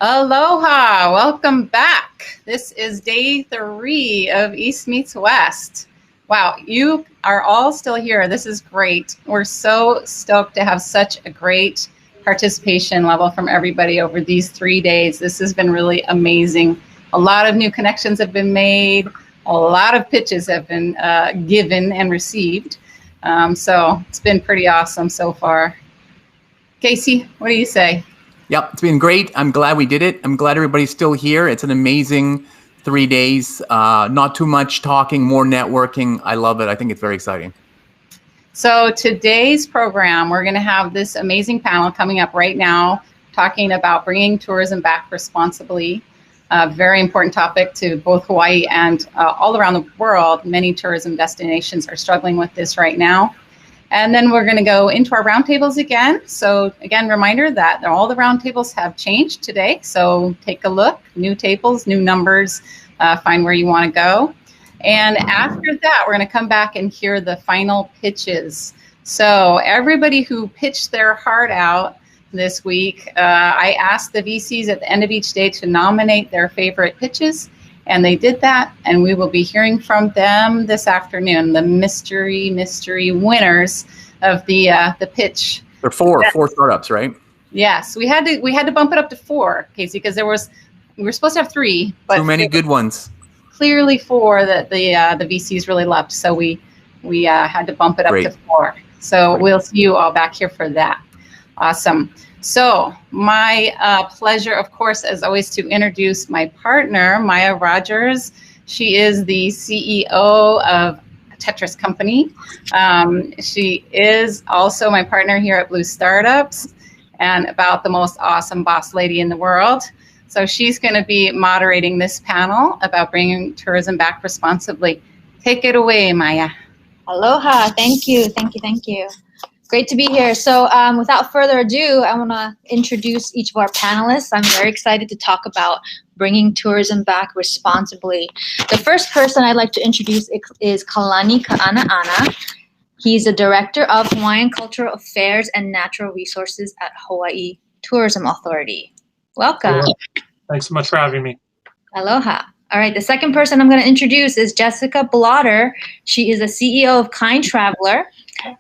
Aloha, welcome back. This is day 3 of East Meets West. Wow, you are all still here. This is great. We're so stoked to have such a great participation level from everybody over these 3 days. This has been really amazing. A lot of new connections have been made. A lot of pitches have been given and received. So it's been pretty awesome so far. Casey, what do you say? Yep, it's been great. I'm glad we did it. I'm glad everybody's still here. It's an amazing 3 days. Not too much talking, more networking. I love it. I think it's very exciting. So today's program, we're going to have this amazing panel coming up right now, talking about bringing tourism back responsibly. A very important topic to both Hawaii and all around the world. Many tourism destinations are struggling with this right now. And then we're going to go into our roundtables again. So again, reminder that all the roundtables have changed today. So take a look, new tables, new numbers, find where you want to go. And after that, we're going to come back and hear the final pitches. So everybody who pitched their heart out this week, I asked the VCs at the end of each day to nominate their favorite pitches. And they did that, and we will be hearing from them this afternoon, the mystery winners of the pitch. There are four startups, right? Yes, we had to bump it up to 4, Casey, because we were supposed to have 3, but too many good ones. Clearly 4 that the VCs really loved, so we had to bump it up to 4. So we'll see you all back here for that. Awesome. So my pleasure, of course, as always, to introduce my partner, Maya Rogers. She is the CEO of Tetris Company. She is also my partner here at Blue Startups and about the most awesome boss lady in the world. So she's going to be moderating this panel about bringing tourism back responsibly. Take it away, Maya. Aloha. Thank you. Great to be here. So without further ado, I want to introduce each of our panelists. I'm very excited to talk about bringing tourism back responsibly. The first person I'd like to introduce is Kalani Ana. He's the Director of Hawaiian Cultural Affairs and Natural Resources at Hawaii Tourism Authority. Welcome. Hello. Thanks so much for having me. Aloha. All right, the second person I'm going to introduce is Jessica Blotter. She is the CEO of Kind Traveler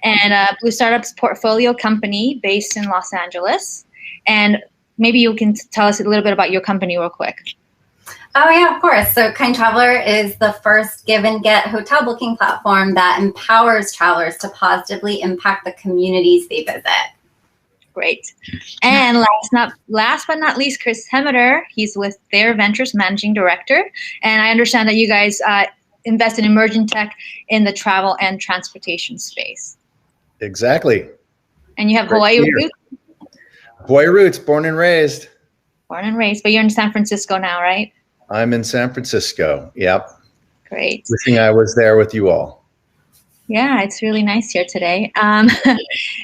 and Blue Startups portfolio company based in Los Angeles. And maybe you can tell us a little bit about your company real quick. Oh, yeah, of course. So Kind Traveler is the first give and get hotel booking platform that empowers travelers to positively impact the communities they visit. Great. And last but not least, Chris Hemmeter. He's with Thayer Ventures Managing Director. And I understand that you guys invest in emerging tech in the travel and transportation space. Exactly. And you have Hawaii roots? Hawaii roots, born and raised. Born and raised, but you're in San Francisco now, right? I'm in San Francisco. Yep. Great. Wishing I was there with you all. Yeah, it's really nice here today.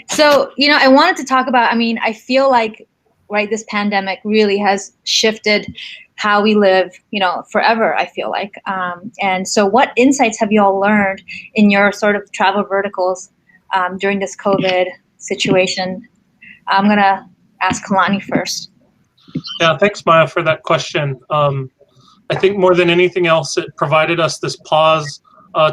So, I wanted to talk about, I feel like, this pandemic really has shifted how we live, forever, I feel like. And so what insights have you all learned in your sort of travel verticals during this COVID situation? I'm going to ask Kalani first. Yeah, thanks, Maya, for that question. I think more than anything else, it provided us this pause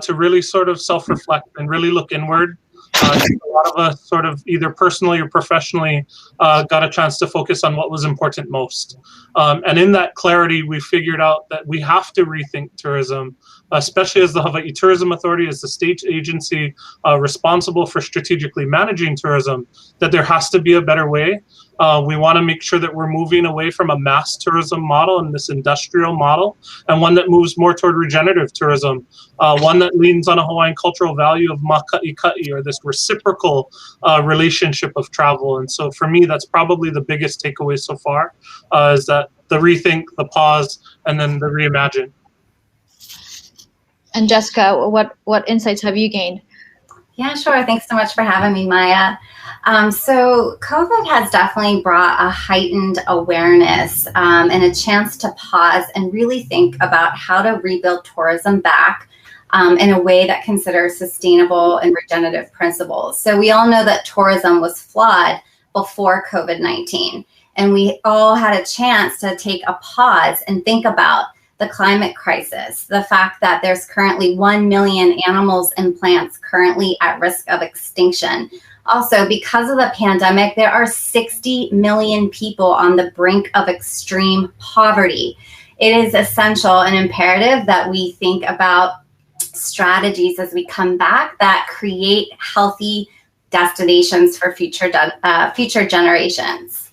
to really sort of self-reflect and really look inward. A lot of us sort of either personally or professionally got a chance to focus on what was important most. And in that clarity, we figured out that we have to rethink tourism, especially as the Hawaii Tourism Authority, as the state agency responsible for strategically managing tourism, that there has to be a better way. We want to make sure that we're moving away from a mass tourism model and this industrial model, and one that moves more toward regenerative tourism, one that leans on a Hawaiian cultural value of maka'ikai, or this reciprocal relationship of travel. And so for me, that's probably the biggest takeaway so far, is that the rethink, the pause, and then the reimagine. And Jessica, what insights have you gained? Yeah, sure. Thanks so much for having me, Maya. So COVID has definitely brought a heightened awareness and a chance to pause and really think about how to rebuild tourism back in a way that considers sustainable and regenerative principles. So we all know that tourism was flawed before COVID-19. and we all had a chance to take a pause and think about the climate crisis, the fact that there's currently 1 million animals and plants currently at risk of extinction. Also, because of the pandemic, there are 60 million people on the brink of extreme poverty. It is essential and imperative that we think about strategies as we come back that create healthy destinations for future generations.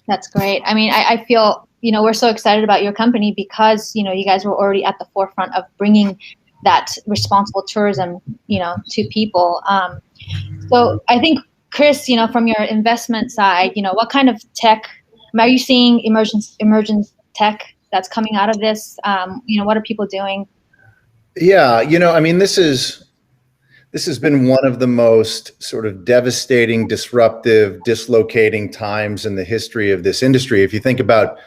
That's great. I mean, I feel, we're so excited about your company because, you guys were already at the forefront of bringing that responsible tourism, to people. So I think, Chris, from your investment side, what kind of tech, are you seeing emergent tech that's coming out of this? What are people doing? Yeah, I mean, this has been one of the most sort of devastating, disruptive, dislocating times in the history of this industry. If you think about,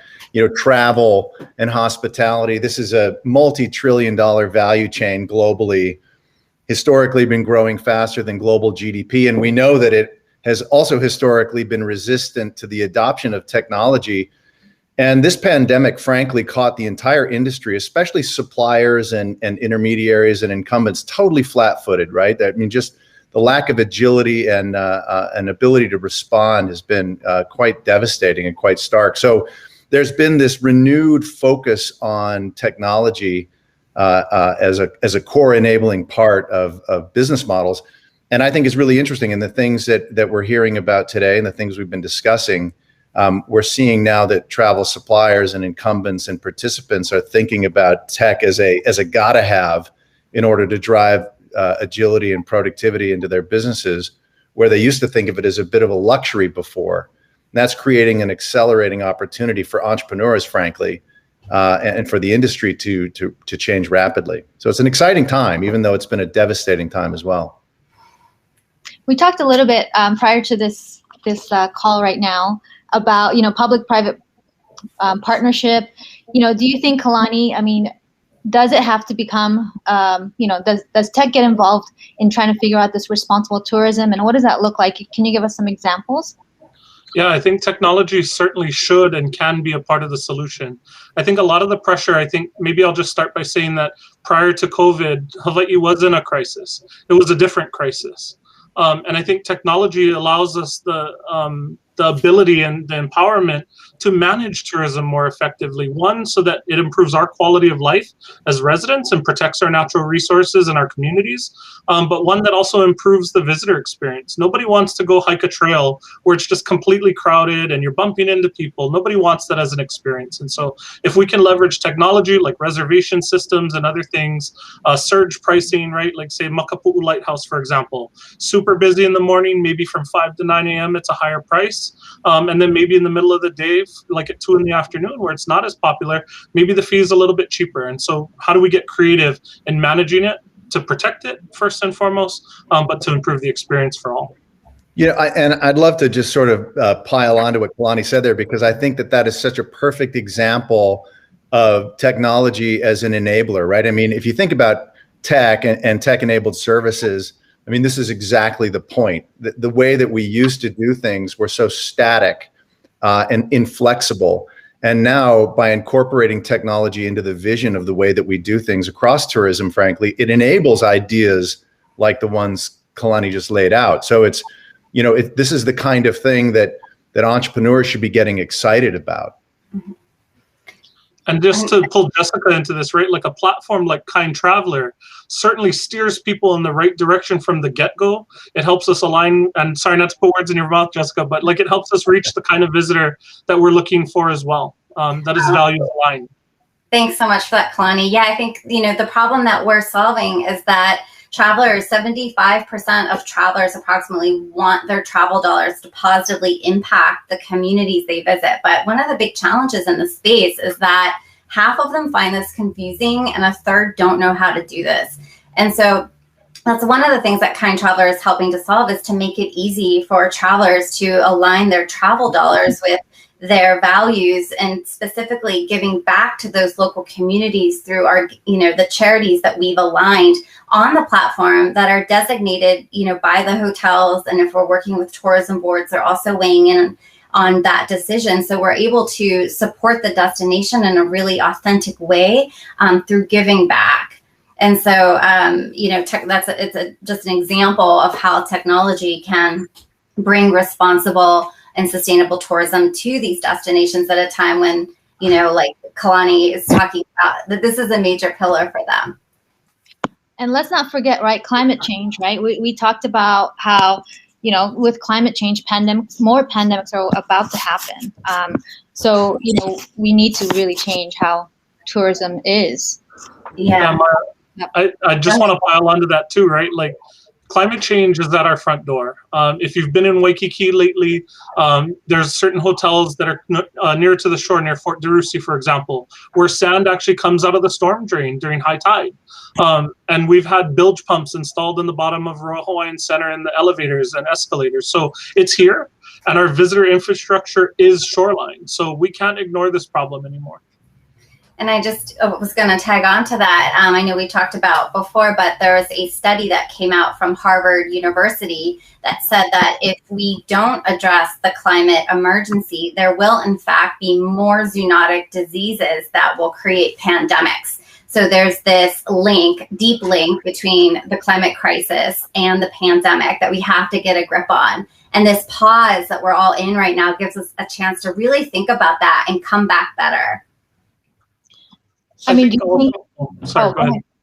travel and hospitality, this is a multi-trillion-dollar value chain globally, historically been growing faster than global GDP. And we know that it has also historically been resistant to the adoption of technology. And this pandemic, frankly, caught the entire industry, especially suppliers and intermediaries and incumbents, totally flat-footed, right? I mean, just the lack of agility and an ability to respond has been quite devastating and quite stark. So there's been this renewed focus on technology as a core enabling part of business models. And I think it's really interesting. And the things that we're hearing about today and the things we've been discussing, we're seeing now that travel suppliers and incumbents and participants are thinking about tech as a gotta have in order to drive agility and productivity into their businesses, where they used to think of it as a bit of a luxury before. And that's creating an accelerating opportunity for entrepreneurs, frankly, and for the industry to change rapidly. So it's an exciting time, even though it's been a devastating time as well. We talked a little bit prior to this call right now about, public-private partnership. Do you think, Kalani, I mean, does it have to become, does tech get involved in trying to figure out this responsible tourism, and what does that look like? Can you give us some examples? Yeah, I think technology certainly should and can be a part of the solution. I think a lot of the pressure, maybe I'll just start by saying that prior to COVID, Hawaii was in a crisis. It was a different crisis. And I think technology allows us the ability and the empowerment to manage tourism more effectively. One, so that it improves our quality of life as residents and protects our natural resources and our communities, but one that also improves the visitor experience. Nobody wants to go hike a trail where it's just completely crowded and you're bumping into people. Nobody wants that as an experience. And so if we can leverage technology like reservation systems and other things, surge pricing, right? Like say Makapu'u Lighthouse, for example, super busy in the morning, maybe from 5 to 9 a.m. it's a higher price. And then maybe in the middle of the day, like at 2 in the afternoon, where it's not as popular, maybe the fee is a little bit cheaper. And so how do we get creative in managing it to protect it first and foremost, but to improve the experience for all? And I'd love to just sort of pile onto what Kalani said there, because I think that is such a perfect example of technology as an enabler, right? I mean, if you think about tech and tech-enabled services, I mean, this is exactly the point. The way that we used to do things were so static and inflexible. And now, by incorporating technology into the vision of the way that we do things across tourism, frankly, it enables ideas like the ones Kalani just laid out. So it's, this is the kind of thing that entrepreneurs should be getting excited about. Mm-hmm. And just to pull Jessica into this, right, like a platform like Kind Traveler certainly steers people in the right direction from the get-go. It helps us align, and sorry not to put words in your mouth, Jessica, but like it helps us reach the kind of visitor that we're looking for as well. That is value aligned. Thanks so much for that, Kalani. Yeah, I think, the problem that we're solving is that travelers, 75% of travelers approximately want their travel dollars to positively impact the communities they visit. But one of the big challenges in this space is that half of them find this confusing and a third don't know how to do this. And so that's one of the things that Kind Traveler is helping to solve, is to make it easy for travelers to align their travel dollars with their values, and specifically giving back to those local communities through our, the charities that we've aligned on the platform that are designated, by the hotels. And if we're working with tourism boards, they're also weighing in on that decision. So we're able to support the destination in a really authentic way through giving back. And so, just an example of how technology can bring responsible and sustainable tourism to these destinations at a time when, like Kalani is talking about, that this is a major pillar for them. And let's not forget, right, climate change, right? We talked about how, with climate change, more pandemics are about to happen. So, we need to really change how tourism is. Yeah. I just want to pile onto that too, right? Like, climate change is at our front door. If you've been in Waikiki lately, there's certain hotels that are near to the shore, near Fort DeRussy, for example, where sand actually comes out of the storm drain during high tide. And we've had bilge pumps installed in the bottom of Royal Hawaiian Center and the elevators and escalators. So it's here, and our visitor infrastructure is shoreline. So we can't ignore this problem anymore. And I just was going to tag on to that. I know we talked about before, but there was a study that came out from Harvard University that said that if we don't address the climate emergency, there will in fact be more zoonotic diseases that will create pandemics. So there's this deep link between the climate crisis and the pandemic that we have to get a grip on. And this pause that we're all in right now gives us a chance to really think about that and come back better. Do you think? Sorry,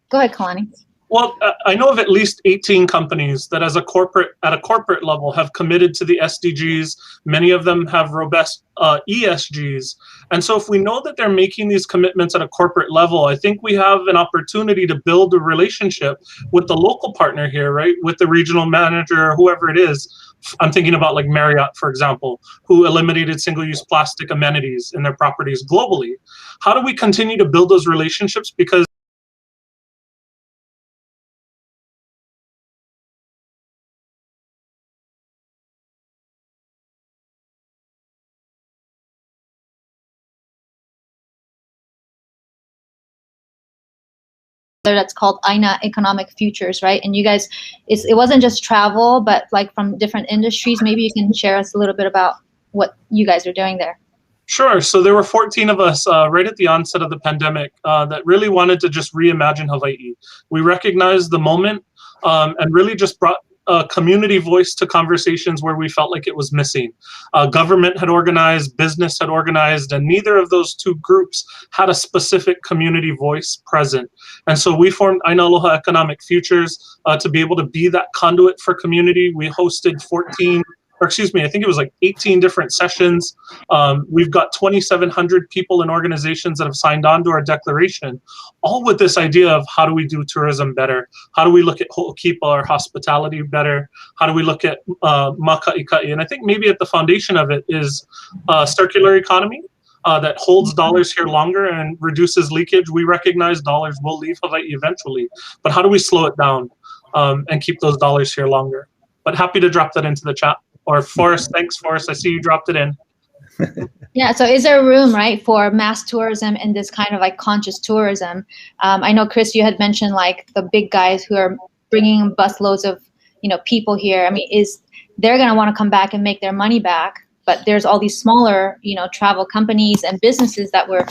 go ahead, Kalani. Well, I know of at least 18 companies that at a corporate level have committed to the SDGs. Many of them have robust ESGs. And so if we know that they're making these commitments at a corporate level, I think we have an opportunity to build a relationship with the local partner here, right? With the regional manager or whoever it is. I'm thinking about like Marriott, for example, who eliminated single-use plastic amenities in their properties globally. How do we continue to build those relationships? Because that's called Aina economic futures, right? And you guys, it wasn't just travel, but like from different industries. Maybe you can share us a little bit about what you guys are doing there. Sure. So there were 14 of us right at the onset of the pandemic that really wanted to just reimagine Hawaii. We recognized the moment and really just brought a community voice to conversations where we felt like it was missing. Government had organized, business had organized, and neither of those two groups had a specific community voice present. And so we formed Aina Aloha Economic Futures to be able to be that conduit for community. We hosted 18 different sessions. We've got 2,700 people and organizations that have signed on to our declaration, all with this idea of how do we do tourism better? How do we look at ho'okipa, our hospitality, better? How do we look at maka'ikai? And I think maybe at the foundation of it is circular economy that holds dollars here longer and reduces leakage. We recognize dollars will leave Hawaii eventually, but how do we slow it down and keep those dollars here longer? But happy to drop that into the chat. Or Forrest, thanks, Forrest. I see you dropped it in. Yeah, so is there room, right, for mass tourism and this kind of like conscious tourism? I know, Chris, you had mentioned like the big guys who are bringing busloads of, people here. I mean, they're going to want to come back and make their money back, but there's all these smaller, travel companies and businesses that were,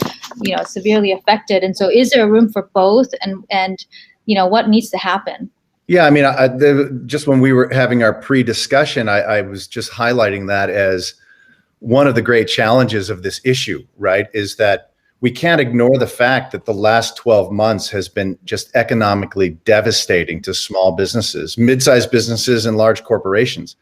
severely affected. And so is there room for both and what needs to happen? Yeah, I mean, just when we were having our pre-discussion, I was just highlighting that as one of the great challenges of this issue, right? Is that we can't ignore the fact that the last 12 months has been just economically devastating to small businesses, mid-sized businesses, and large corporations.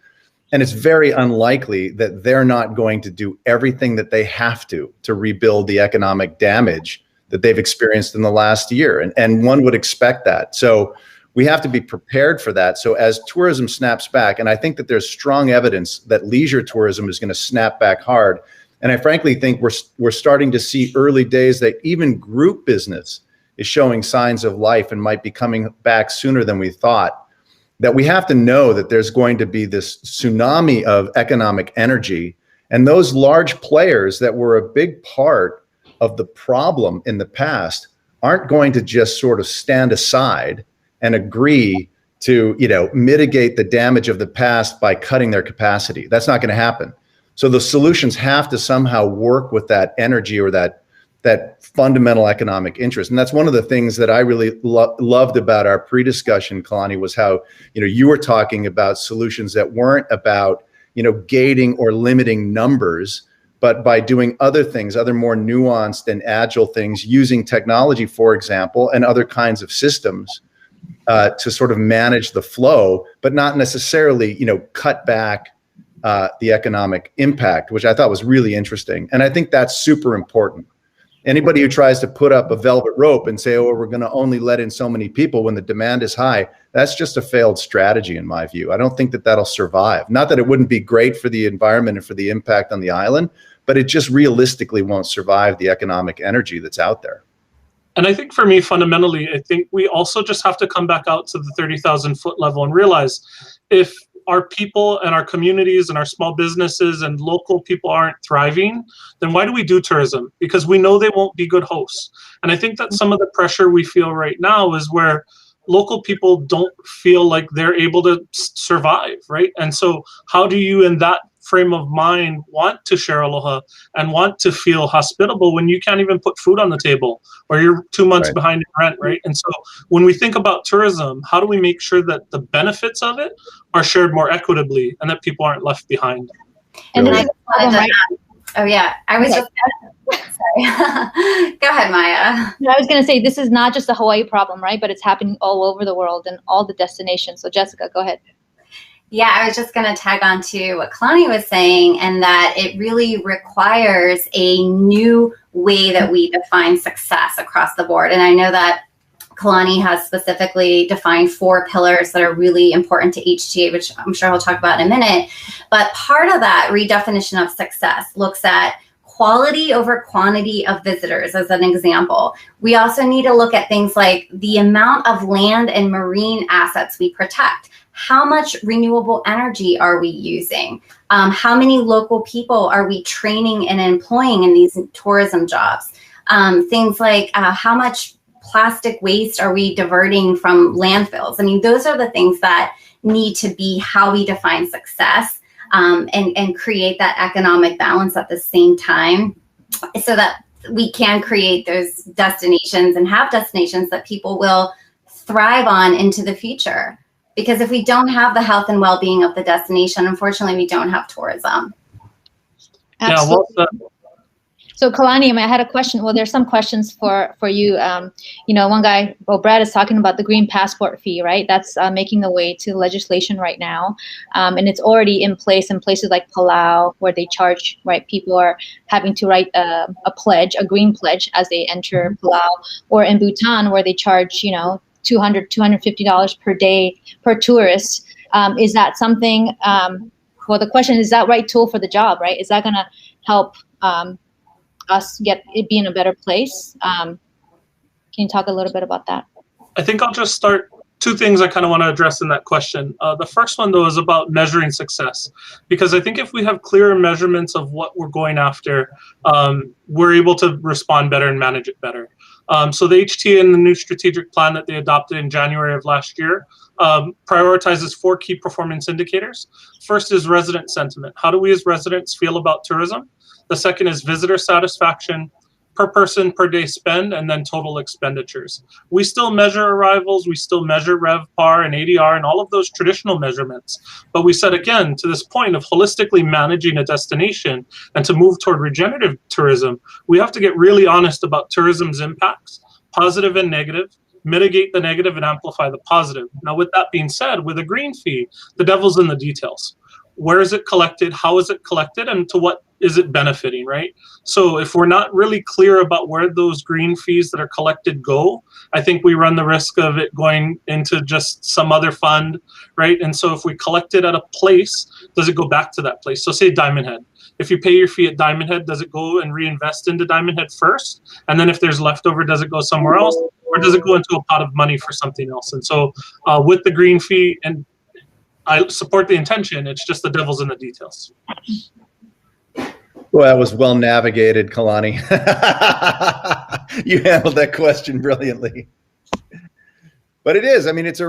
And it's very unlikely that they're not going to do everything that they have to rebuild the economic damage that they've experienced in the last year. And one would expect that. So we have to be prepared for that. So as tourism snaps back, and I think that there's strong evidence that leisure tourism is going to snap back hard. And I frankly think we're starting to see early days that even group business is showing signs of life and might be coming back sooner than we thought. That we have to know that there's going to be this tsunami of economic energy, and those large players that were a big part of the problem in the past aren't going to just sort of stand aside and agree to, mitigate the damage of the past by cutting their capacity. That's not going to happen. So the solutions have to somehow work with that energy or that fundamental economic interest. And that's one of the things that I really loved about our pre-discussion, Kalani, was how, you were talking about solutions that weren't about, gating or limiting numbers, but by doing other things, other more nuanced and agile things, using technology, for example, and other kinds of systems to sort of manage the flow, but not necessarily, cut back the economic impact, which I thought was really interesting. And I think that's super important. Anybody who tries to put up a velvet rope and say, oh, we're going to only let in so many people when the demand is high, that's just a failed strategy in my view. I don't think that that'll survive. Not that it wouldn't be great for the environment and for the impact on the island, but it just realistically won't survive the economic energy that's out there. And I think for me, fundamentally, I think we also just have to come back out to the 30,000 foot level and realize if our people and our communities and our small businesses and local people aren't thriving, then why do we do tourism? Because we know they won't be good hosts. And I think that some of the pressure we feel right now is where local people don't feel like they're able to survive, right? And so how do you, in that frame of mind, want to share Aloha and want to feel hospitable when you can't even put food on the table or you're 2 months behind in rent, right? And so when we think about tourism, how do we make sure that the benefits of it are shared more equitably and that people aren't left behind? And I was just sorry. Go ahead, Maya. I was going to say, this is not just a Hawaii problem, right? But it's happening all over the world and all the destinations. So Jessica, go ahead. Yeah, I was just going to tag on to what Kalani was saying, and that it really requires a new way that we define success across the board. And I know that Kalani has specifically defined 4 pillars that are really important to HTA, which I'm sure he'll talk about in a minute. But part of that redefinition of success looks at quality over quantity of visitors as an example. We also need to look at things like the amount of land and marine assets we protect. How much renewable energy are we using? How many local people are we training and employing in these tourism jobs? Things like how much plastic waste are we diverting from landfills? I mean, those are the things that need to be how we define success and create that economic balance at the same time so that we can create those destinations and have destinations that people will thrive on into the future. Because if we don't have the health and well-being of the destination, unfortunately, we don't have tourism. Absolutely. Yeah, well, so Kalani, I had a question. Well, there's some questions for you. One guy, Brad is talking about the green passport fee, right? That's making the way to legislation right now. And it's already in place in places like Palau, where they charge, right? People are having to write a pledge, a green pledge as they enter Palau, or in Bhutan, where they charge, $200, $250 per day per tourist. Is that something, well, the question is that right tool for the job, right? Is that going to help us get it be in a better place? Can you talk a little bit about that? I think I'll just start 2 things I kind of want to address in that question. The first one, though, is about measuring success, because I think if we have clearer measurements of what we're going after, we're able to respond better and manage it better. So the HTA and the new strategic plan that they adopted in January of last year prioritizes 4 key performance indicators. First is resident sentiment. How do we as residents feel about tourism? The second is visitor satisfaction, per person per day spend, and then total expenditures. We still measure arrivals, we still measure RevPAR and ADR and all of those traditional measurements. But we said, again, to this point of holistically managing a destination and to move toward regenerative tourism, we have to get really honest about tourism's impacts, positive and negative, mitigate the negative and amplify the positive. Now, with that being said, with a green fee, the devil's in the details. Where is it collected? How is it collected? And to what is it benefiting, right? So if we're not really clear about where those green fees that are collected go, I think we run the risk of it going into just some other fund, right? And so if we collect it at a place, does it go back to that place? So say Diamond Head. If you pay your fee at Diamond Head, does it go and reinvest into Diamond Head first? And then if there's leftover, does it go somewhere else? Or does it go into a pot of money for something else? And so with the green fee, and I support the intention, it's just the devil's in the details. Well, that was well navigated, Kalani. You handled that question brilliantly. But it is. I mean, it's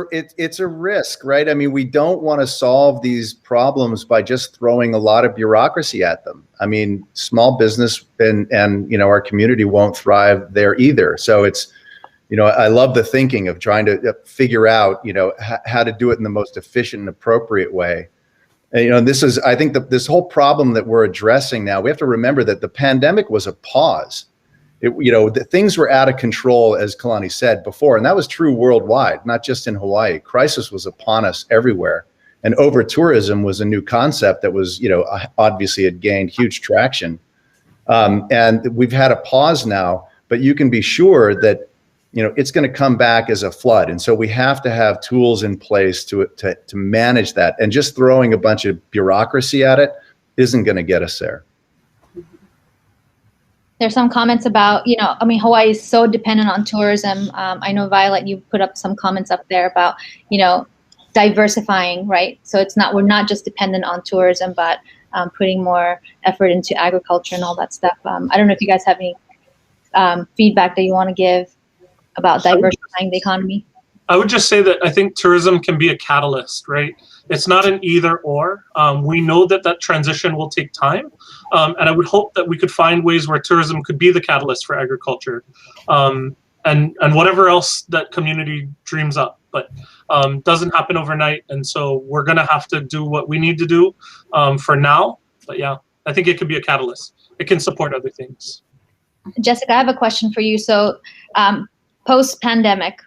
a risk, right? I mean, we don't want to solve these problems by just throwing a lot of bureaucracy at them. I mean, small business and our community won't thrive there either. So it's, I love the thinking of trying to figure out, how to do it in the most efficient and appropriate way. And, this is, I think, this whole problem that we're addressing now. We have to remember that the pandemic was a pause. The things were out of control, as Kalani said before, and that was true worldwide, not just in Hawaii. Crisis was upon us everywhere, and over tourism was a new concept that was, obviously had gained huge traction. And we've had a pause now, but you can be sure that, it's going to come back as a flood, and so we have to have tools in place to manage that. And just throwing a bunch of bureaucracy at it isn't going to get us there. There's some comments about, Hawaii is so dependent on tourism. I know, Violet, you put up some comments up there about, diversifying, right? So we're not just dependent on tourism, but putting more effort into agriculture and all that stuff. I don't know if you guys have any feedback that you want to give about diversifying the economy. I would just say that I think tourism can be a catalyst, right? It's not an either or. We know that transition will take time. And I would hope that we could find ways where tourism could be the catalyst for agriculture and whatever else that community dreams up. But doesn't happen overnight. And so we're going to have to do what we need to do for now. But yeah, I think it could be a catalyst. It can support other things. Jessica, I have a question for you. So post-pandemic,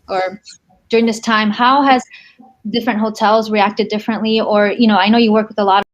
or during this time, how has different hotels reacted differently? Or, I know you work with a lot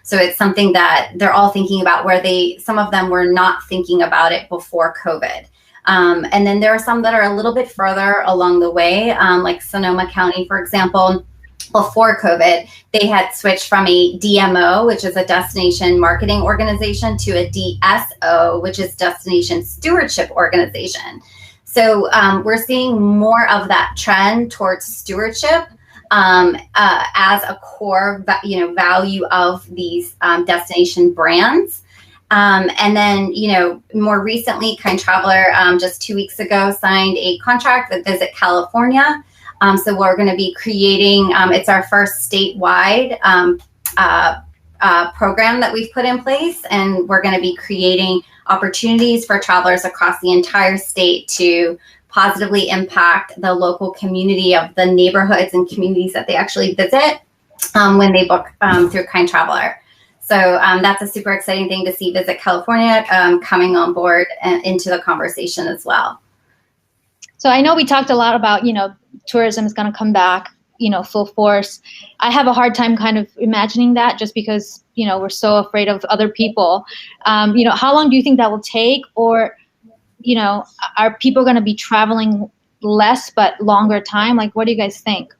So it's something that they're all thinking about, where some of them were not thinking about it before COVID. And then there are some that are a little bit further along the way, like Sonoma County, for example. Before COVID, they had switched from a DMO, which is a destination marketing organization, to a DSO, which is destination stewardship organization. So we're seeing more of that trend towards stewardship as a core, value of these destination brands. And then, more recently, Kind Traveler just 2 weeks ago signed a contract with Visit California. So we're going to be creating, it's our first statewide program that we've put in place, and we're going to be creating opportunities for travelers across the entire state to positively impact the local community of the neighborhoods and communities that they actually visit when they book through Kind Traveler. So that's a super exciting thing to see Visit California coming on board and into the conversation as well. So I know we talked a lot about, tourism is going to come back, full force. I have a hard time kind of imagining that, just because, we're so afraid of other people. How long do you think that will take? Or, are people going to be traveling less but longer time? Like, what do you guys think?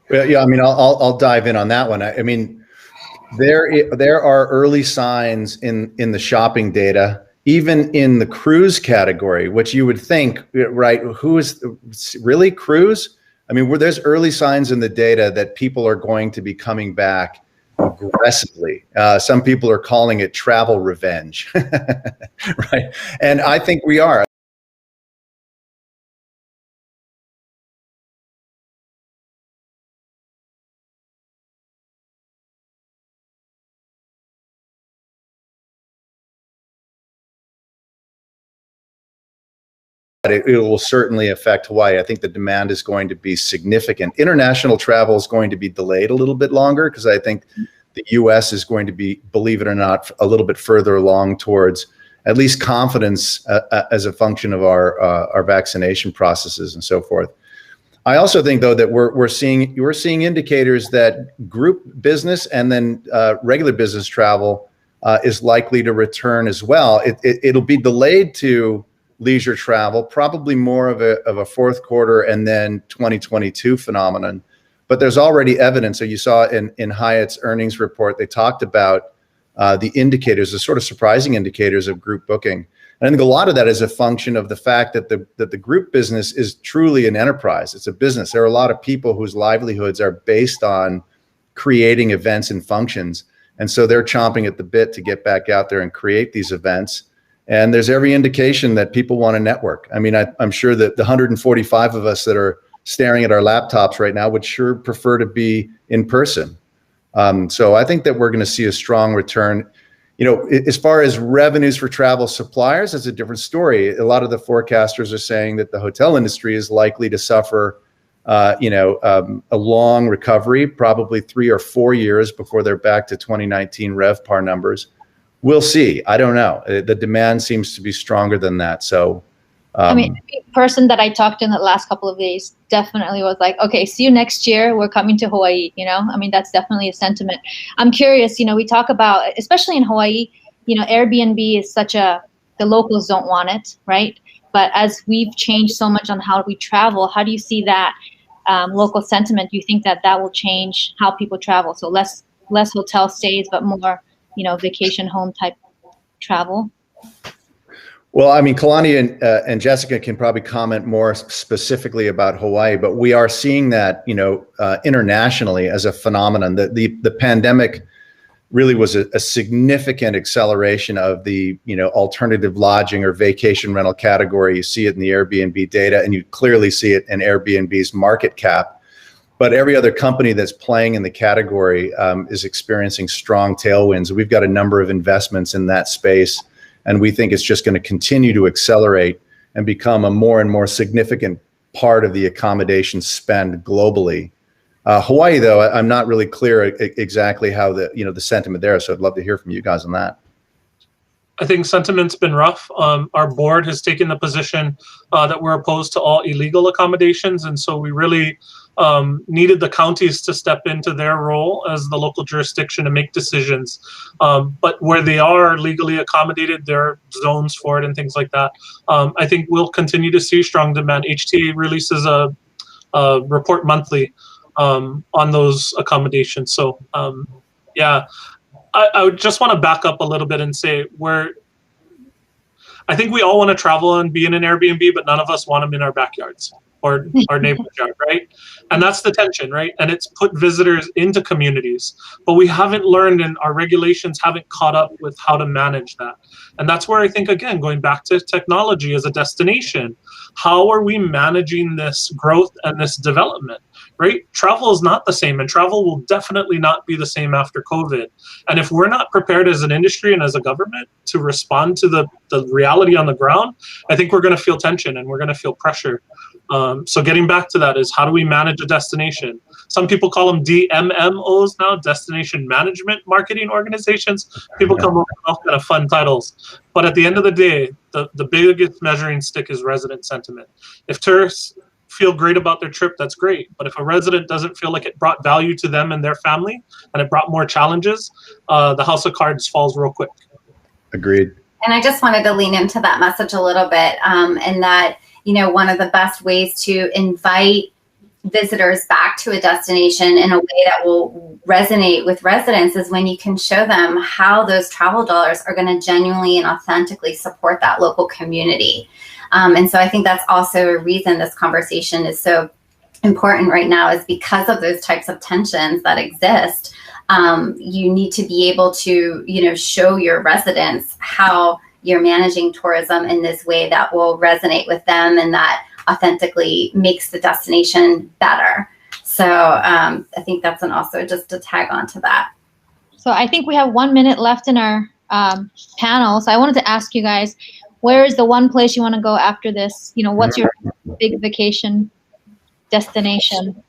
Well, yeah, I mean, I'll dive in on that one. I mean, there are early signs in the shopping data, even in the cruise category, which you would think, right? Who is really cruise? I mean, there's early signs in the data that people are going to be coming back aggressively. Some people are calling it travel revenge, right? And I think we are. It will certainly affect Hawaii. I think the demand is going to be significant. International travel is going to be delayed a little bit longer, because I think the U.S. is going to be, believe it or not, a little bit further along towards at least confidence as a function of our vaccination processes and so forth. I also think, though, that we're seeing indicators that group business and then regular business travel is likely to return as well. It'll be delayed to leisure travel, probably more of a fourth quarter and then 2022 phenomenon. But there's already evidence. So you saw in Hyatt's earnings report, they talked about the indicators, the sort of surprising indicators of group booking. And I think a lot of that is a function of the fact that the group business is truly an enterprise. It's a business. There are a lot of people whose livelihoods are based on creating events and functions. And so they're chomping at the bit to get back out there and create these events. And there's every indication that people want to network. I mean, I'm sure that the 145 of us that are staring at our laptops right now would sure prefer to be in person. So I think that we're going to see a strong return. You know, as far as revenues for travel suppliers, it's a different story. A lot of the forecasters are saying that the hotel industry is likely to suffer, a long recovery, probably 3 or 4 years before they're back to 2019 RevPAR numbers. We'll see. I don't know. The demand seems to be stronger than that. So, I mean, every person that I talked to in the last couple of days definitely was like, okay, see you next year. We're coming to Hawaii. You know, I mean, that's definitely a sentiment. I'm curious, we talk about, especially in Hawaii, Airbnb is the locals don't want it, right? But as we've changed so much on how we travel, how do you see that local sentiment? Do you think that will change how people travel? So less hotel stays, but more, vacation home type travel? Well, I mean, Kalani and Jessica can probably comment more specifically about Hawaii, but we are seeing that, internationally as a phenomenon. The pandemic really was a significant acceleration of the, alternative lodging or vacation rental category. You see it in the Airbnb data, and you clearly see it in Airbnb's market cap. But every other company that's playing in the category is experiencing strong tailwinds. We've got a number of investments in that space, and we think it's just going to continue to accelerate and become a more and more significant part of the accommodation spend globally. Hawaii, though, I'm not really clear exactly how the sentiment there. So I'd love to hear from you guys on that. I think sentiment's been rough. Our board has taken the position that we're opposed to all illegal accommodations, and so we really needed the counties to step into their role as the local jurisdiction to make decisions. But where they are legally accommodated, there are zones for it and things like that. I think we'll continue to see strong demand. HTA releases a report monthly on those accommodations. So I would just want to back up a little bit and say I think we all want to travel and be in an Airbnb, but none of us want them in our backyards or our neighbor's yard, right? And that's the tension, right? And it's put visitors into communities, but we haven't learned, and our regulations haven't caught up with how to manage that. And that's where I think, again, going back to technology as a destination, how are we managing this growth and this development, right? Travel is not the same, and travel will definitely not be the same after COVID. And if we're not prepared as an industry and as a government to respond to the reality on the ground, I think we're going to feel tension and we're going to feel pressure. So getting back to that is, how do we manage a destination? Some people call them DMMOs now, destination management marketing organizations. People come up with all kind of fun titles. But at the end of the day, the biggest measuring stick is resident sentiment. If tourists feel great about their trip, that's great. But if a resident doesn't feel like it brought value to them and their family, and it brought more challenges, the house of cards falls real quick. Agreed. And I just wanted to lean into that message a little bit, and that, one of the best ways to invite visitors back to a destination in a way that will resonate with residents is when you can show them how those travel dollars are going to genuinely and authentically support that local community. And so I think that's also a reason this conversation is so important right now, is because of those types of tensions that exist. You need to be able to, show your residents how you're managing tourism in this way that will resonate with them and that authentically makes the destination better. So I think that's also just to tag on to that. So I think we have 1 minute left in our panel. So I wanted to ask you guys, where is the one place you want to go after this? What's your big vacation destination?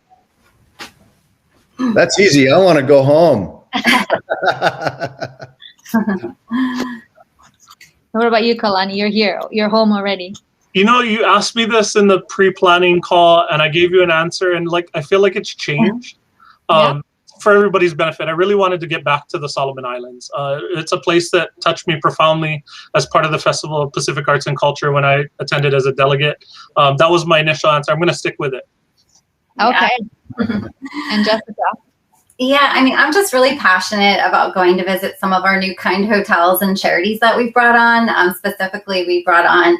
That's easy. I want to go home. What about you, Kalani? You're here. You're home already. You asked me this in the pre-planning call, and I gave you an answer, and I feel like it's changed. For everybody's benefit, I really wanted to get back to the Solomon Islands. It's a place that touched me profoundly as part of the Festival of Pacific Arts and Culture when I attended as a delegate. That was my initial answer. I'm going to stick with it. Okay. And Jessica? Yeah, I mean, I'm just really passionate about going to visit some of our new kind hotels and charities that we've brought on. Specifically, we brought on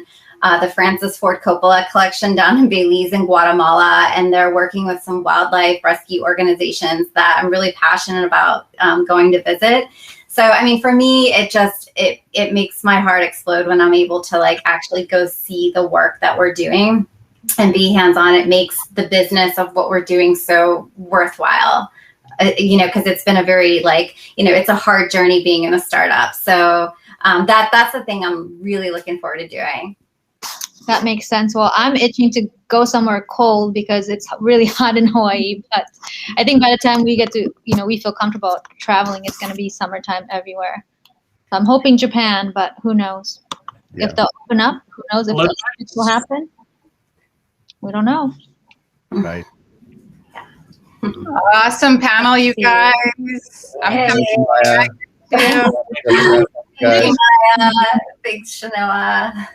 the Francis Ford Coppola collection down in Belize in Guatemala, and they're working with some wildlife rescue organizations that I'm really passionate about going to visit. So, I mean, for me, it makes my heart explode when I'm able to like actually go see the work that we're doing and be hands-on. It makes the business of what we're doing so worthwhile, because it's been a very it's a hard journey being in a startup. So that's the thing I'm really looking forward to doing. That makes sense. Well, I'm itching to go somewhere cold because it's really hot in Hawaii. But I think by the time we get to, we feel comfortable traveling, it's going to be summertime everywhere. So I'm hoping Japan, but who knows? Yeah. If they'll open up, who knows if the Olympics will happen? We don't know. Right. Awesome panel, you guys. I'm coming Maya. Thank you, Maya. Thanks, Shanoa.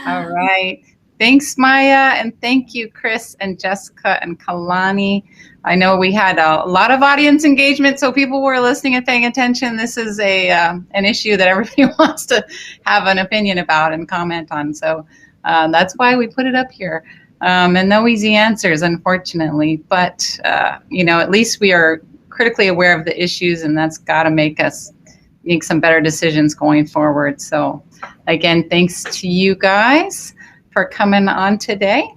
All right. Thanks, Maya. And thank you, Chris and Jessica and Kalani. I know we had a lot of audience engagement, so people were listening and paying attention. This is an issue that everybody wants to have an opinion about and comment on. So that's why we put it up here. And no easy answers, unfortunately. But, at least we are critically aware of the issues, and that's got to make us make some better decisions going forward. So again, thanks to you guys for coming on today.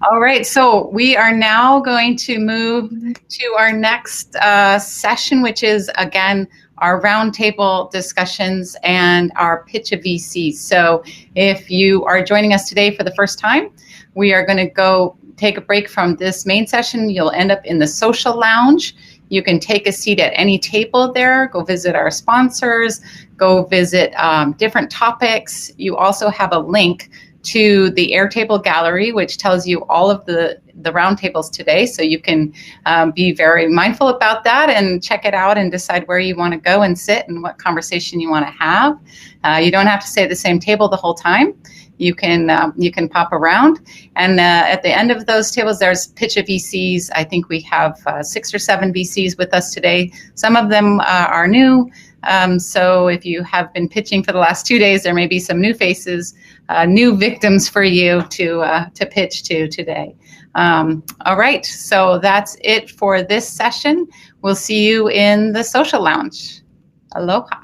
All right, so we are now going to move to our next session, which is, again, our roundtable discussions and our pitch of VC. So if you are joining us today for the first time, we are going to go take a break from this main session. You'll end up in the social lounge. You can take a seat at any table there, go visit our sponsors, go visit different topics. You also have a link to the Airtable Gallery, which tells you all of the roundtables today. So you can be very mindful about that and check it out and decide where you want to go and sit and what conversation you want to have. You don't have to stay at the same table the whole time. You can pop around, and at the end of those tables, there's pitch of VCs. I think we have 6 or 7 VCs with us today. Some of them are new, so if you have been pitching for the last 2 days, there may be some new faces, new victims for you to pitch to today. All right, so that's it for this session. We'll see you in the social lounge. Aloha.